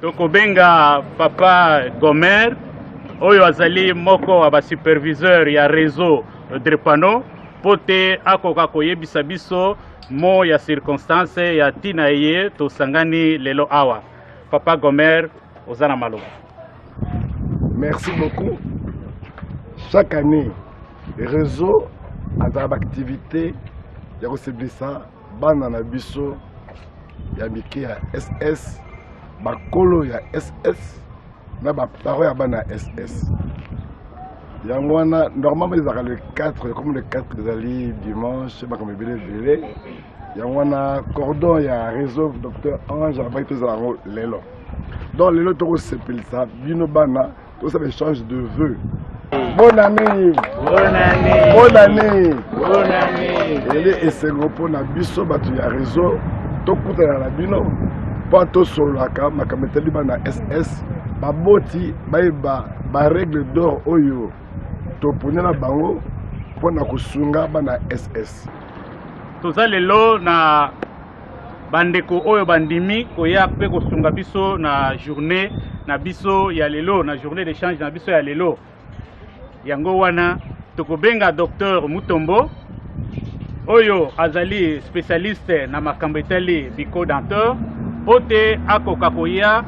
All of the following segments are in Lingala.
tokobenga papa Gomer oyo azali moko wa ba superviseur ya réseau Drepano pote akoka koyebisa biso mo ya circonstance ya tina ye tosangani lelo awa. Papa Gomer ozana malo. Merci beaucoup. Chaque année, le réseau a des activités ya koseblisa bana na biso ya mike ya SS bakolo ya SS na ba paro ya bana SS. Yango wana normalement ils le 4 comme le 4 ezali dimanche ba comme belé. Yango wana cordon ya réseau docteur Ange ba to za lelo. Donc lelo to koseblisa bino bana to ça échange de vœux. Bonne année. Bonne année. Bonne année. Bonne année. Et c'est gros na biso batu ya réseau to kuta na bino pato solaka makameteli bana SS baboti ba règle d'or oyo to ponela bango pona kusunga bana SS. Toza lelo na bandeko oyo bandimi koya pe kosunga biso na journée na biso ya lelo na journée d'échange na biso ya lelo. Yango wana tokobenga docteur Mutombo oyo azali spécialiste na makambo etali biko denteur pote akoka koya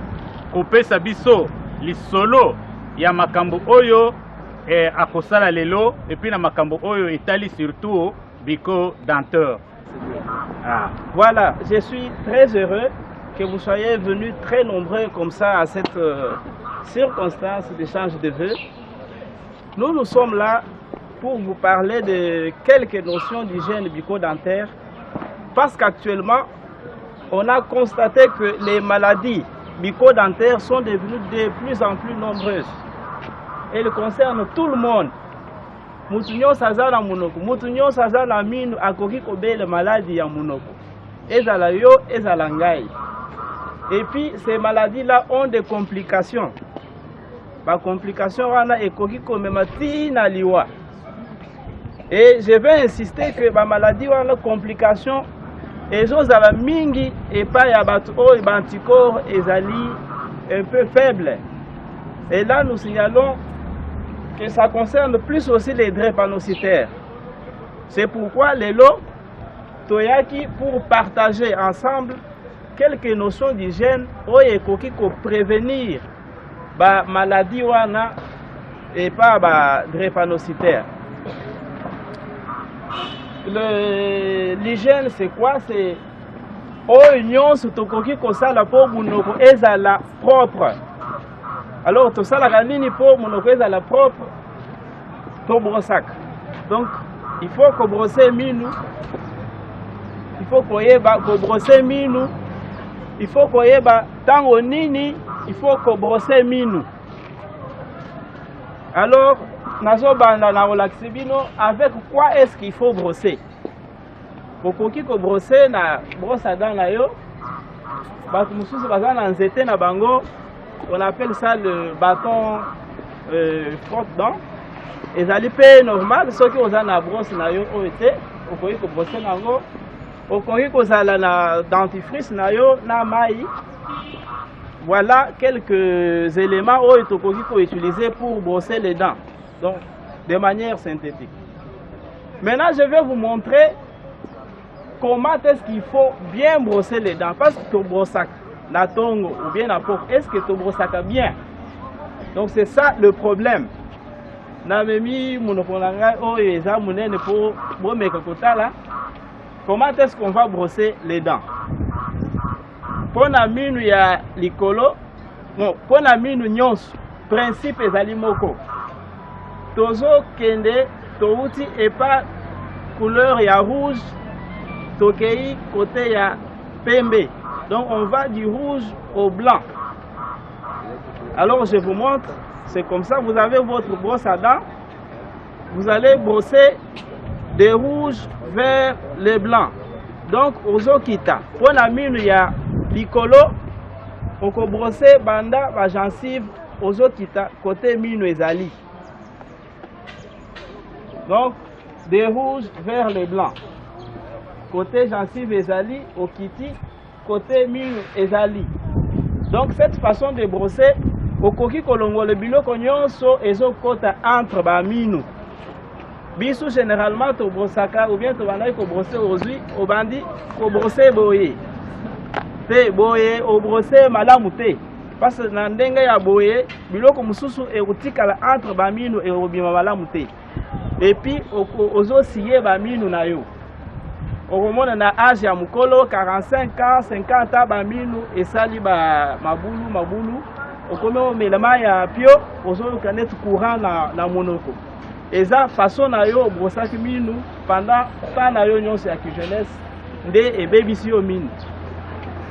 kopesa biso lisolo ya makambo oyo akosala lelo et puis na makambo oyo etali surtout biko denteur. Voilà, je suis très heureux que vous soyez venus très nombreux comme ça à cette circonstance d'échange de vœux. Nous sommes là pour vous parler de quelques notions d'hygiène bucco-dentaire parce qu'actuellement, on a constaté que les maladies bucco-dentaires sont devenues de plus en plus nombreuses. Elles concernent tout le monde. Mutunyo sazala munoko, mutunyo sazala minu akoki kobele maladie ya munoko. Ezala yo, ezala ngai. Et puis ces maladies-là ont des complications. Ma complication wana ekoki komema tina liwa. Et je vais insister que ma maladie wana complication ezozala mingi et pas ya batu oyo banticorps ezali un peu faible. Et là nous signalons que ça concerne plus aussi les drépanocytaires. C'est pourquoi les lots toyaki pour partager ensemble quelques notions d'hygiène oyo ekoki ko prévenir ba maladie wana et pas ba drépanocytaire. L'hygiène c'est quoi? C'est oyo nyonso tokoki kosala po munoko ezala propre. Alors tosalaka nini po munoko ezala propre? To brossaka. Donc il faut ko brosser minu. Il faut koyeba ko brosser minu. Il faut koyeba tango nini il faut que brosser minu. Alors, avec quoi est-ce qu'il faut brosser? Pour qu'on brosser na brosse à dents na yo, on appelle ça le bâton frotte-dents. Et ça est normal, ceux qui ont la brosse na yo ont été, on peut brosser na go, on peut la dentifrice na yo na maï. Voilà quelques éléments qu'il faut utiliser pour brosser les dents, donc de manière synthétique. Maintenant, je vais vous montrer comment est-ce qu'il faut bien brosser les dents. Parce que tu brosses la tongue ou bien la peau, est-ce que tu brosses bien? Donc c'est ça le problème. Comment est-ce qu'on va brosser les dents? Pour la minu ya likolo, non, pour la minu nyons, principe ezali moko. Tozo kende, touti et pas couleur ya rouge, tokei côté ya pembe. Donc on va du rouge au blanc. Alors je vous montre, c'est comme ça, vous avez votre brosse à dents, vous allez brosser de rouge vers le blanc. Donc ozo kita, pour la minu ya likolo, on peut brosser banda la gencive aux autres côté minu ezali. Donc de rouge vers le blanc. Côté gencive ezali, au kiti, côté minu ezali. Donc cette façon de brosser, okoki kolongola biloko nyonso ezokota entre baminu. Biso généralement to brosaka ou bien to bandai ko brosser aujourd'hui, obandi ko brosser boye. Te boye o brosser malamu te. Parce que na ndenge ya boye biloko mususu erutikala entre baminu et obima malamu te. Et puis ozo siye baminu na yo. Okomona na âge ya mukolo 45 ans, 50 ans baminu esali ba mabulu. Okomona omelama ya pio ozo kanet courant na monoko. Eza façon na yo brosaki minu pendant temps na yo nyonso ya jeunesse nde ebebisi yo minu.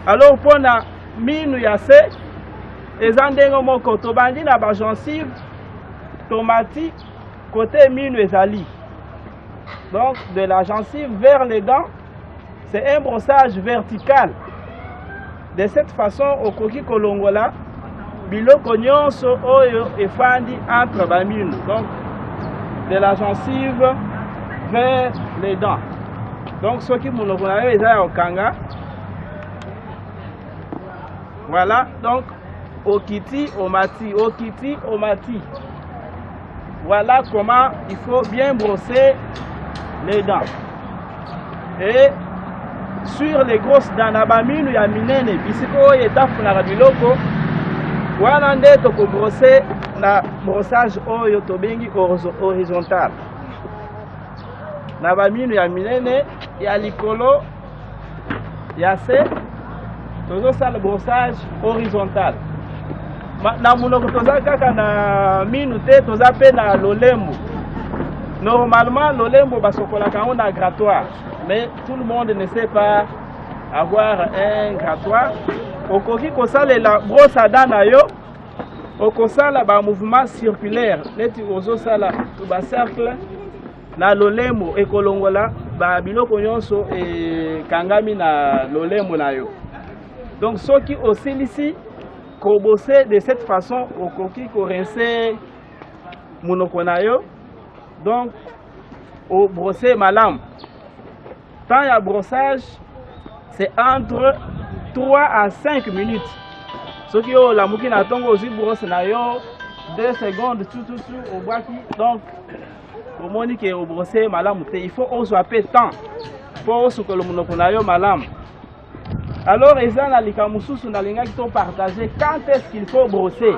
Alors pona minu ya se eza ndenge moko tobandi na ba gencive tomati côté minu ezali. Donc de la gencive vers les dents, c'est un brossage vertical. De cette façon okoki kolongola biloko nyonso oyo efandi entre baminu. Donc de la gencive vers les dents. Donc ce qui monoko na yo eza okanga. Voilà, donc okiti omati, okiti omati. Voilà comment il faut bien brosser les dents. Et sur les grosses dents na baminu ya minene bisiko yetafuna biloko wana nde toko brosser na brossage oyo tobengi horizontal. Na baminu ya minene ya likolo ya se tozo sala brossage horizontal. Na munoko toza kaka na minu te toza pe na lolembo. Normalement lolembo basokolaka on a grattoir, mais tout le monde ne sait pas avoir un grattoir. Okoki kosala la brosse à dents na yo okosala ba mouvement circulaire neti ozosala ba cercle na lolembo ekolongola ba biloko nyonso e kangami na lolembo na yo. Donc ceux qui osilisi ko bosser de cette façon okoki ko rincer monoko na yo. Donc au brosser malam. Temps ya brossage c'est entre 3 à 5 minutes. Ce qui est la mouki na tongo aussi brosse na yo 2 secondes tout au boaki. Donc au moni que au brosser malam il faut on soit peu temps pour ce que le monoko na yo malam. Alors eza na likamususu na linga qui partager quand est-ce qu'il faut brosser.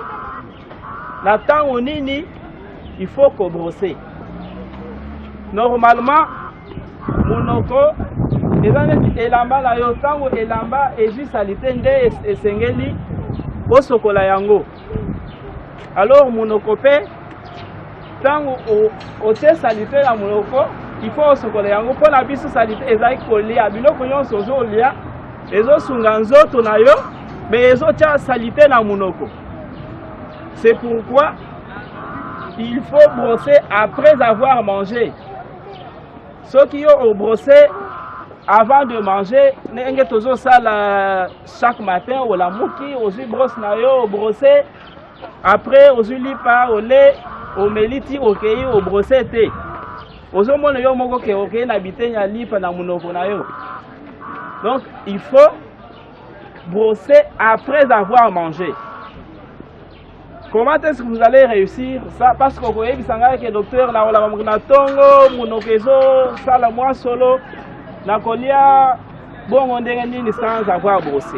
Na temps nini il faut qu'on brosser. Normalement monoko elamba la yo tango elamba eji salite nde esengeli osokola yango. Alors monoko pe tango ote salite ya monoko il faut osokola yango po na biso salite ezali kolia biloko nyonso ozolia ezosunga nzoto na yo mais ezotia salite na monoko. C'est pourquoi il faut brosser après avoir mangé. Ceux qui ont brossé avant de manger, n'enge tozo sala chaque matin ou la mouki, aussi brosse na yo brosser après aussi lipa au lait, au meliti au kei au brosser te. Ozo mono yo moko ke okei na bitenya lipa na munoko na yo. Donc il faut brosser après avoir mangé. Comment est-ce que vous allez réussir ça? Parce que vous voyez que le docteur na ola na tongo munokezo sala moi solo na kolia bon on ndenge nini sans avoir brossé.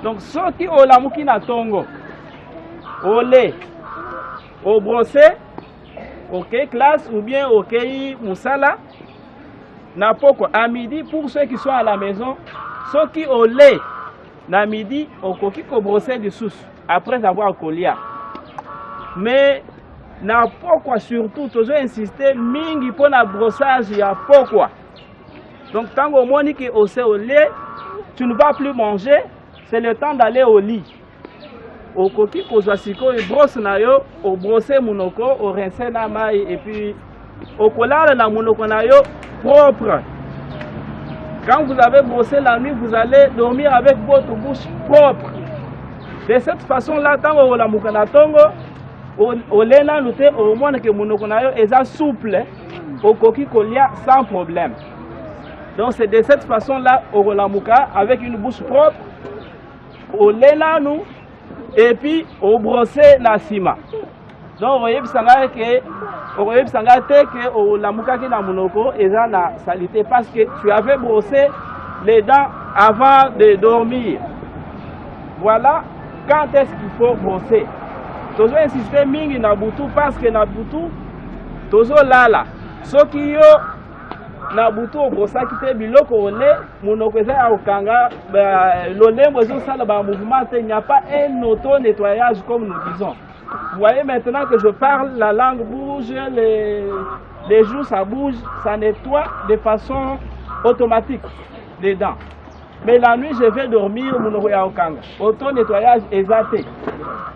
Donc ceux qui ola muki na tongo olé au brossé OK classe ou bien OK musala na poko à midi pour ceux qui sont à la maison, ceux qui olé na midi au koki ko brosser du sous après avoir colia. Mais na pourquoi surtout toujours insister mingi pour na brossage ya pourquoi. Donc tant au moins que au lait, tu ne vas plus manger, c'est le temps d'aller au lit. Au coquille kozasiko et brosse na yo, au brosser monoko, au rincer na mai et puis au collage na monoko na yo propre. Quand vous avez brossé la nuit, vous allez dormir avec votre bouche propre. De cette façon-là, tant au la mukana tongo au lena noté au moins que monoko na yo est souple au coquille colia sans problème. Donc c'est de cette façon-là au la muka avec une bouche propre au lena nous et puis au brosser na sima. Donc voyez bisanga que la mukaki na monoko eza na salité parce que tu avais brossé les dents avant de dormir. Voilà quand est-ce qu'il faut brosser. Tozo insister mingi na butu parce que na butu tozo lala. Soki yo na butu obrosaki te biloko one monoko eza ya okanga lolembo ezosala ba mouvement te, il n'y a pas un auto-nettoyage comme nous disons. Vous voyez maintenant que je parle, la langue bouge, les joues ça bouge, ça nettoie de façon automatique les dents. Mais la nuit je vais dormir monoko ya okanga. Auto-nettoyage exacté.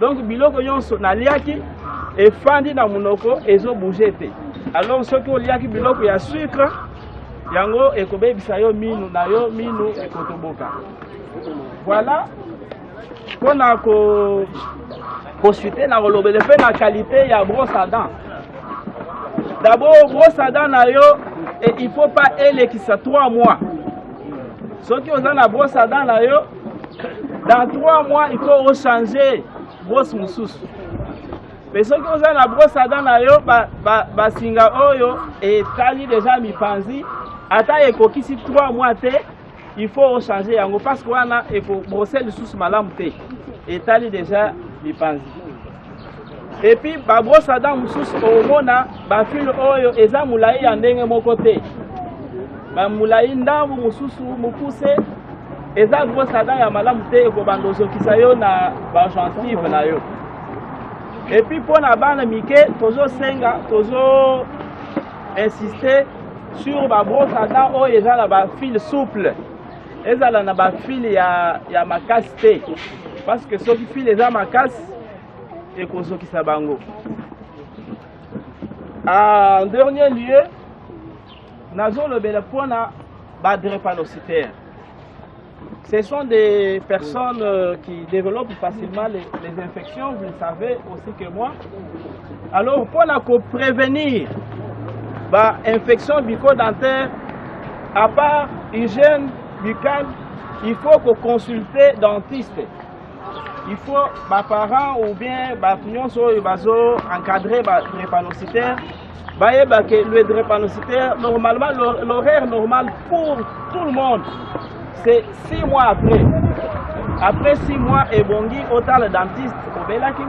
Donc biloko yonso na liaki et fandi na monoko ezo bouger te. Alors ceux qui ont liaki biloko ya sucre yango ekobebisa yo minu na yo minu ekotoboka. Voilà qu'on a consulté na kolobele fait la qualité ya brosse à dents. D'abord brosse à dents na yo et il faut pas elle qui ça 3 mois. Ceux qui ont la brosse à dents na yo dans 3 mois il faut rechanger brosse mususu. Mais ceux qui ont la brosse à dents na yo ba singa oyo et tali déjà mi panzi ata ekokisi 3 mois te il faut changer yango parce que wana eko brosser lisusu malamu te etali déjà mipanzi. Et puis ba brosse à dents mususu omona ba fil oyo eza mulai ya ndenge moko te, ba mulai ndambu mususu mukuse eza brosse à dents ya malamu te ekobanda ozokisa yo na ba gencive na yo. Et puis pour na bana mike tozo senga tozo insister sur ma brosse à dents oyo eza na ba fil souple ezala na ba fil ya makasi te parce que soki fil eza makasi ekozokisa bango. En dernier lieu nazolobela mpona ba drépanocytaires. Ce sont des personnes qui développent facilement les infections, vous le savez aussi que moi. Alors pour prévenir l'infection bucco-dentaire, à part hygiène buccale, il faut consulter dentiste. Il faut les parents ou bien encadrer les drépanocytaires. Le drépanocytaire, normalement, l'horaire normal pour tout le monde, c'est 6 mois après. Après 6 mois, et bongi, autant le dentiste, peut-être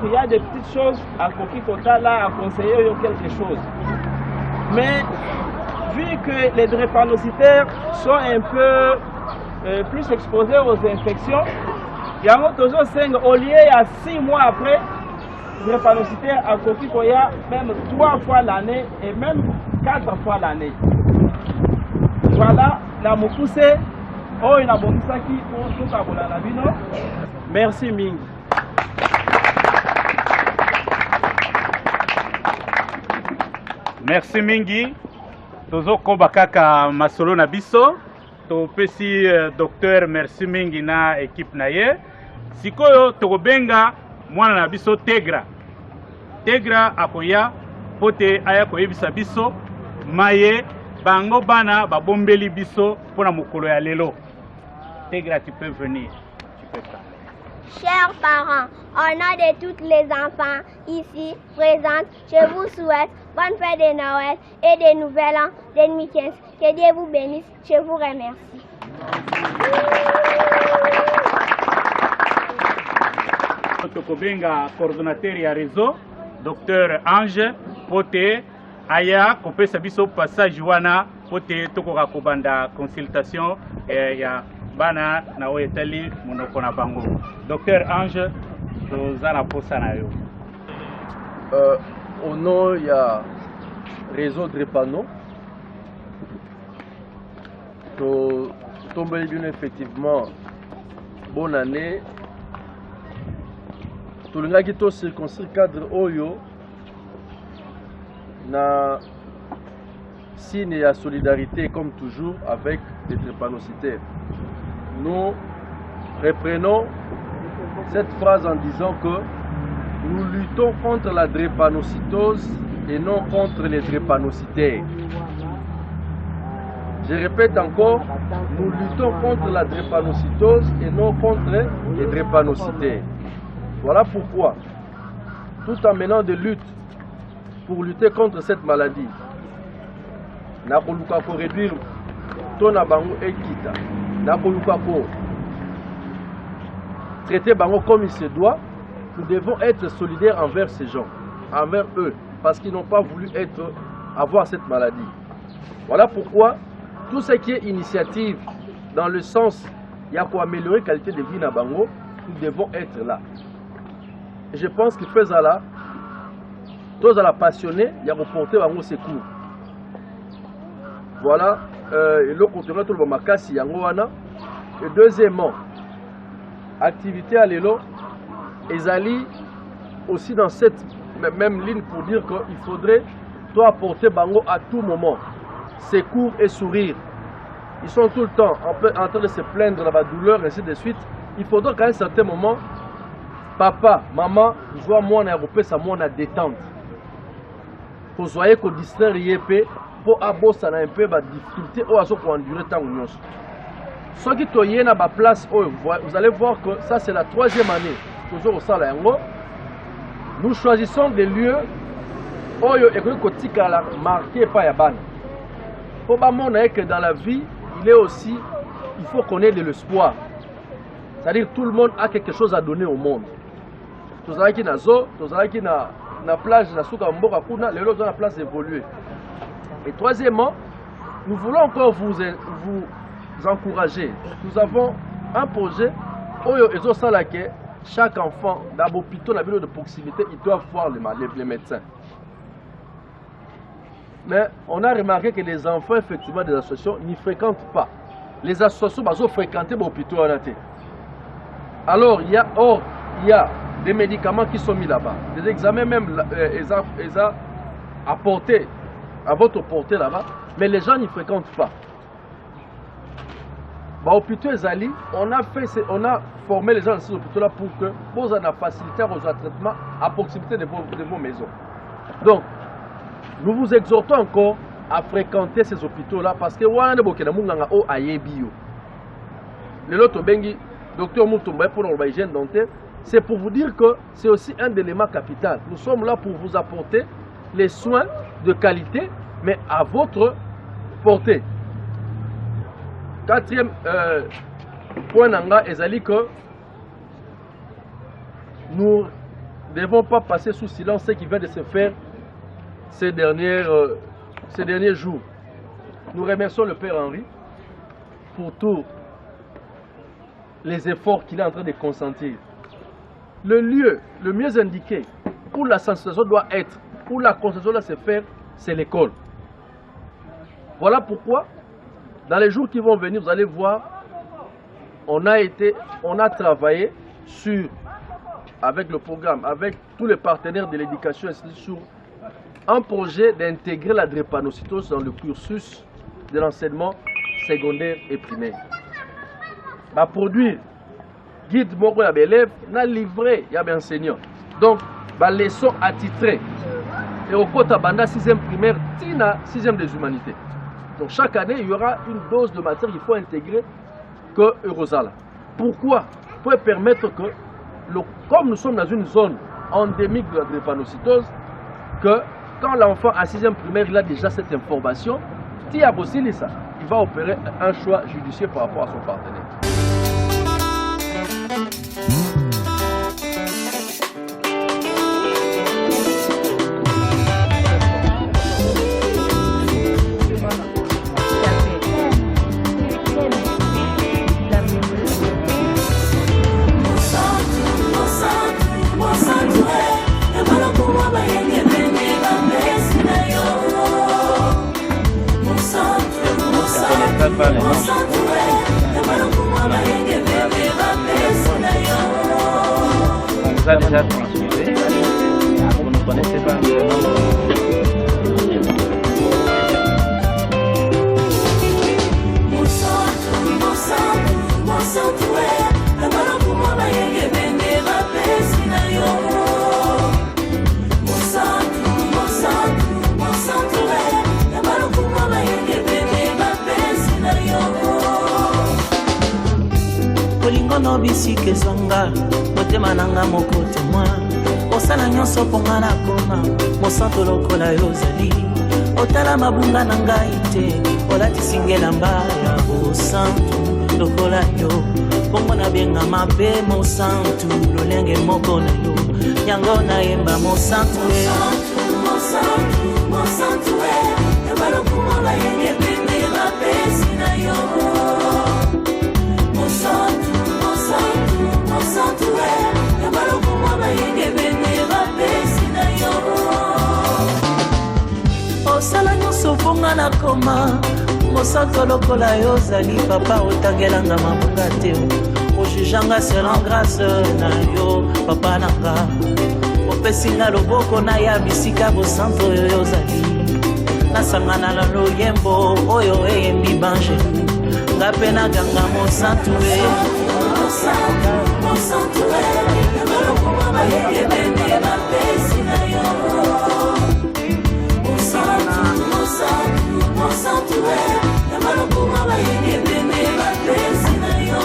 il y a des petites choses à conseiller quelque chose. Mais vu que les drépanocytaires sont un peu plus exposés aux infections, il y a toujours 5 au lieu à 6 mois après, les drépanocytaires à côté qu'il y a même 3 fois l'année et même 4 fois l'année. Voilà, la mokuse, oh il a bon ça qui tout à la bino. Merci Ming. Merci mingi. Tozo koba kaka masolo na biso. To pesi docteur merci mingi na équipe na ye. Sikoyo tokobenga mwana na biso Tegra. Tegra akoya pote aya koyebisa biso maye bango bana babombeli biso pona mokolo ya lelo. Tegra, tu peux venir. Tu peux pas. Chers parents, au nom de tous les enfants ici présents, je vous souhaite bonne fête de Noël et de Nouvel An 2015. Que Dieu vous bénisse. Je vous remercie. Tokobenga coordonnateur ya réseau, Dr Ange, pote aya kopesa biso passage wana pote tokoka kobanda consultation ya bana na oetali monoko na bango. Dr Ange, tozana posa na yo. Au nom il y a réseau Drépano. Tombé bien effectivement bonne année. Tout le monde qui est circonscrit cadre Oyo na signe et à solidarité comme toujours avec les drépanocytaires. Nous reprenons cette phrase en disant que nous luttons contre la drépanocytose et non contre les drépanocytaires. Je répète encore, nous luttons contre la drépanocytose et non contre les drépanocytaires. Voilà pourquoi, tout en menant des luttes pour lutter contre cette maladie, nous avons réduire ton bango et kita, nous avons traiter bango comme il se doit. Nous devons être solidaires envers ces gens, envers eux, parce qu'ils n'ont pas voulu avoir cette maladie. Voilà pourquoi tout ce qui est initiative dans le sens, il y a pour améliorer la qualité de vie à bango, nous devons être là. Et je pense que faisant là, tous à la passionnée, il y a pour porter bango secours. Voilà, et l'autre côté, tout le monde makasi yango wana. Et deuxièmement, activité à l'élo, Ezali aussi dans cette même ligne pour dire qu'il faudrait toi apporter bango à tout moment, secours et sourire. Ils sont tout le temps en train de se plaindre de la douleur et ainsi de suite. Il faudra qu'à un certain moment, papa, maman, je vois moi en Europe, ça moi en détente. Pour soyez qu'on distraire yépé, pour abosser un peu de difficulté ou à ce qu'on endure tant ou ceux qui sont à la place, vous allez voir que ça c'est la 3e année. Toujours au salaire. Nous choisissons des lieux où il y a marqué par Yaban. Pour que dans la vie, il faut qu'on ait de l'espoir. C'est-à-dire que tout le monde a quelque chose à donner au monde. Tous ceux qui sont dans la plage, les autres ont la place d'évoluer. Et troisièmement, nous voulons encore vous encourager. Nous avons un projet où chaque enfant dans l'hôpital de proximité, il doit voir les médecins. Mais on a remarqué que les enfants, effectivement, des associations n'y fréquentent pas. Les associations sont fréquentées dans l'hôpital. Alors, il y a des médicaments qui sont mis là-bas. Des examens même, ils ont apporté à votre portée là-bas, mais les gens n'y fréquentent pas. Hôpital Ezali, on a formé les gens dans ces hôpitaux-là pour que vous ayez facilité vos traitements à proximité de vos maisons. Donc, nous vous exhortons encore à fréquenter ces hôpitaux-là parce que le docteur Moutoumba pour l'hygiène dentaire, c'est pour vous dire que c'est aussi un élément capital. Nous sommes là pour vous apporter les soins de qualité, mais à votre portée. 4e point nanga ezali que nous ne devons pas passer sous silence ce qui vient de se faire ces derniers jours. Nous remercions le Père Henri pour tous les efforts qu'il est en train de consentir. Le lieu le mieux indiqué où la sensibilisation doit être, où la consentation doit se faire, c'est l'école. Voilà pourquoi dans les jours qui vont venir, vous allez voir, on a travaillé avec le programme, avec tous les partenaires de l'éducation, sur un projet d'intégrer la drépanocytose dans le cursus de l'enseignement secondaire et primaire. Va produire guide moko ya élèves, na livré ya enseignants. Donc, la leçon attitrée. Et au côté banda 6e primaire, tina 6e des humanités. Donc chaque année, il y aura une dose de matière qu'il faut intégrer que Eurosala. Pourquoi? Pour permettre que, comme nous sommes dans une zone endémique de la drépanocytose, que quand l'enfant à 6e primaire, il a déjà cette information, il va opérer un choix judiciaire par rapport à son partenaire. On vous a déjà transféré, vous ne connaissez pas le nom. misike ezwanga motema nanga moko témoin osala nyonso mponga nakoma mosantu lokola yo ozali otala mabunga na ngai te olatisi ngelamba ya bosantu lokola yo bongo nabenga mabe mosantu lolenge moko na yo yango nayemba mosantu ebalokumanga yengebende mapesi na yo mosantu ebalokumanga yengebende mapesi na yo osala nyonso mponga nakoma mosantu lokola yo ozali papa otangelanga mabunga te ojujanga selon grâce na yo papa nanga opesinga loboko na ya bisika bosantu oyo ozali nasangana na loyembo oyo eyembi bange nga mpe naganga mosantu ebende bapesi na yo mosantu emalokuma bayebende bapesi na yo.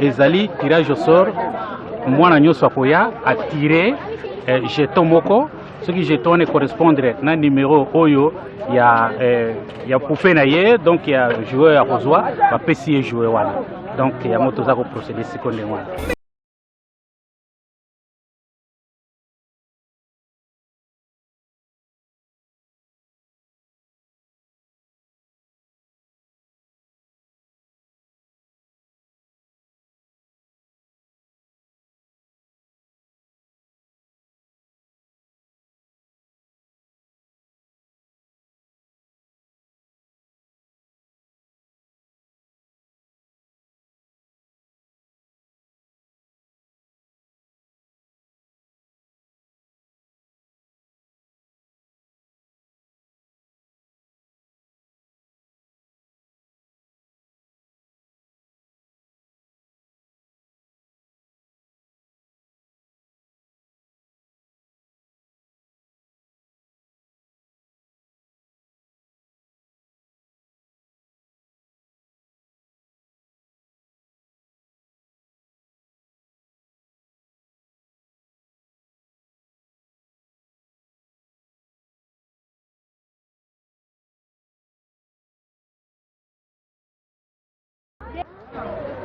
Ezali tirage au sort mwana nyonso akoya atire jeton moko soki jeton ne correspondre na numéro oyo ya poufe na ye donc ya joueur ya kozwa bapesi ye joueur wana donc yango toza koprocéder siko ndenge wana.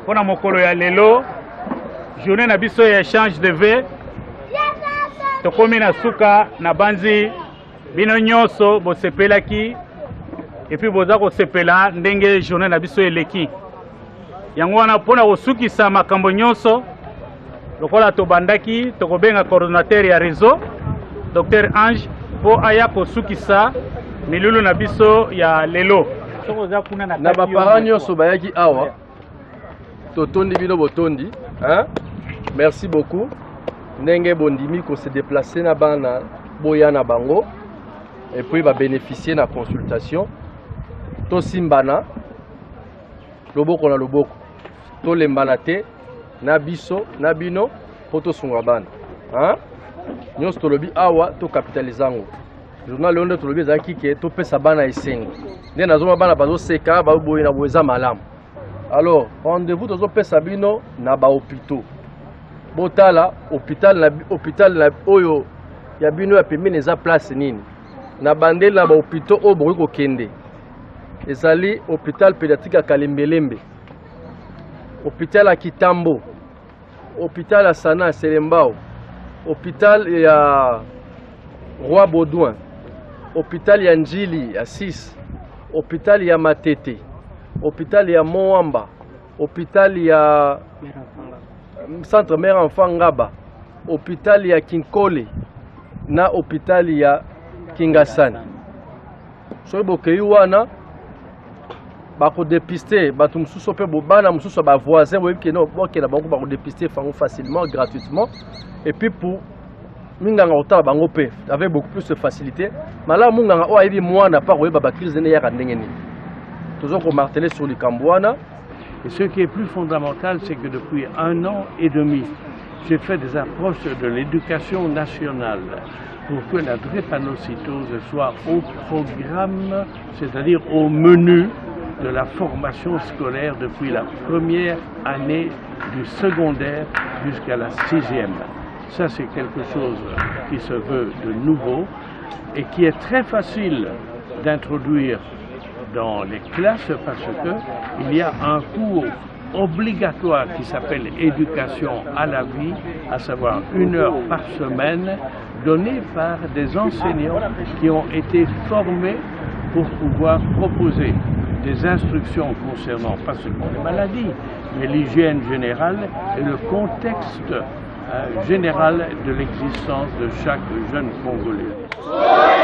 Pona mokolo ya lelo journée na biso ya échange de vœux tokomi na suka na banzi bino nyonso bosepelaki et puis boza kosepela ndenge journée na biso eleki yango wana pona kosukisa makambo nyonso lokola tobandaki tokobenga coordonnateur ya réseau Dr Ange po aya kosukisa milulu na biso ya lelo na baparents nyonso bayaki awa totondi bino botondi hein? Merci beaucoup ndenge bondimi ko se déplacer na bana boya na bango et puis va bénéficier na consultation to simbana loboko na loboko to lembana te na biso na bino po to sunga bana hein? Nyonso tolobi awa to capitalizango journal onde tolobi ezaki ke to pesa bana esengo nde nazoma bana bazo seka ba boyi na boza malamu. Alors, rendez-vous dans un bino na ba hôpitaux. Botala hôpital na oyo ya bino ya pembe neza place nini. Na bandela ba hôpitaux o boyi ko kende. Ezali hôpital pédiatrique à Kalembelembe. Hôpital à Kitambo. Hôpital à Sana Selembao. Hôpital ya Roi Baudouin. Hôpital ya Njili à 6. Hôpital ya Matete. Hôpital ya Moamba, hôpital ya Centre Mère Enfant Ngaba, hôpital ya Kinkole, na hôpital ya Kingasani. So bokeyi wana bako dépister batu mususu pe bobana mususu ba voisin boyebi ke no bokela bango bako dépister fango facilement gratuitement et puis pour minganga otala bango pe avec beaucoup plus de facilité. Mala munganga o ayebi mwana pa koyeba ba crise ne ya ndenge ni. Nous avons martelé sur les Cambouana. Et ce qui est plus fondamental, c'est que depuis 1 an et demi, j'ai fait des approches de l'éducation nationale pour que la drépanocytose soit au programme, c'est-à-dire au menu de la formation scolaire depuis la première année du secondaire jusqu'à la 6e. Ça, c'est quelque chose qui se veut de nouveau et qui est très facile d'introduire dans les classes parce qu'il y a un cours obligatoire qui s'appelle éducation à la vie, à savoir 1 heure par semaine, donnée par des enseignants qui ont été formés pour pouvoir proposer des instructions concernant pas seulement les maladies, mais l'hygiène générale et le contexte général de l'existence de chaque jeune Congolais.